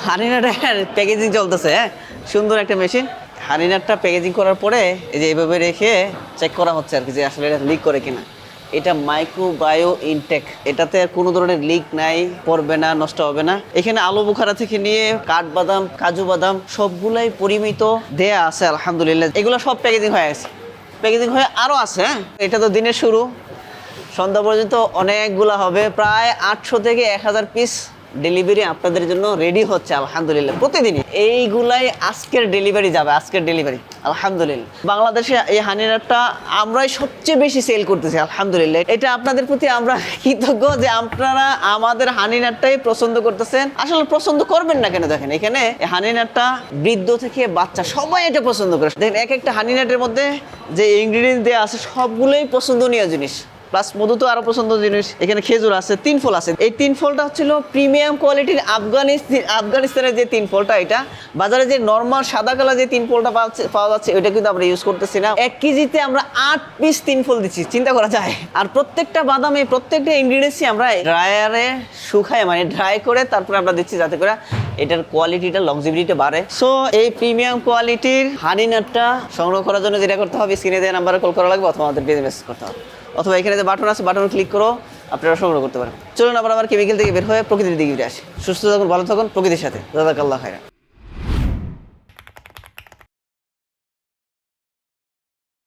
হানিনাটের packaging চলতেছে। হ্যাঁ, সুন্দর একটা মেশিন। হানিনাটটা প্যাকেজিং করার পরে এই যে এইভাবে রেখে চেক করা হচ্ছে আর কি, যে আসলে এটা লিক করে কিনা। এটা মাইক্রোবায়ো ইনটেক, এটাতে কোনো ধরনের লিক নাই, পড়বে না, নষ্ট হবে না। এখানে আলু বুখারা থেকে নিয়ে কাঠবাদাম, কাজু বাদাম সবগুলাই পরিমিত দেয়া আছে আলহামদুলিল্লাহ। এগুলো সব প্যাকেজিং হয়ে গেছে, প্যাকেজিং হয়ে আরও আছে। হ্যাঁ, এটা তো দিনের শুরু, সন্ধ্যা পর্যন্ত অনেকগুলো হবে। প্রায় 800 থেকে 1000 পিস ডেলিভারি আপনাদের জন্য রেডি হচ্ছে আলহামদুলিল্লাহ প্রতিদিনই। এইগুলাই আজকের ডেলিভারি যাবে, আজকের ডেলিভারি আলহামদুলিল্লাহ। বাংলাদেশে এই হানিনাটটা আমরাই সবচেয়ে বেশি সেল করতেছি আলহামদুলিল্লাহ। এটা আপনাদের প্রতি আমরা কৃতজ্ঞ যে আপনারা আমাদের হানিনাটটাই পছন্দ করতেছেন। আসলে পছন্দ করবেন না কেন, দেখেন এখানে হানিনাটটা বৃদ্ধ থেকে বাচ্চা সবাই এটা পছন্দ করে। দেখেন এক একটা হানিনাটের মধ্যে যে ইনগ্রিডিয়েন্ট দেওয়া আছে সবগুলোই পছন্দনীয় জিনিস, প্লাস মধু তো আরো পছন্দ জিনিস। এখানে খেজুর আছে, 3 ফল আছে। এই 3 ফলটা হচ্ছিল প্রিমিয়াম কোয়ালিটির আফগানিস্তানের যে 3 ফলটা, এটা বাজারে যে নর্মাল সাদা কালার যে 3 ফলটা পাওয়া যাচ্ছে ওইটা কিন্তু আমরা ইউজ করতেছি না। 1 কেজিতে আমরা 8 পিস 3 ফল দিচ্ছি, চিন্তা করা যায়। আর প্রত্যেকটা বাদামে প্রত্যেকটা ইনগ্রিডিয়েন্টসই আমরা ড্রায়ারে শুকায়, মানে ড্রাই করে তারপরে আমরা দিচ্ছি, যাতে করে এটার কোয়ালিটিটা, লংজিভিটিটা বাড়ে। সো এই প্রিমিয়াম কোয়ালিটির হানিনাটটা সংগ্রহ করার জন্য যেটা করতে হবে, স্ক্রিনে দেওয়া নাম্বারে কল করা লাগবে অথবা আমাদের পেজে মেসেজ করতে হবে, অথবা এখানে যে বাটন আছে বাটন ক্লিক করো, আপনারা সংগ্রহ করতে পারেন। চলুন আবার কেমিক্যাল থেকে বের হয়ে প্রকৃতির দিকে ফিরে আসি। সুস্থ থাকুন, ভালো থাকুন প্রকৃতির সাথে। জাযাকাল্লাহু খাইরান।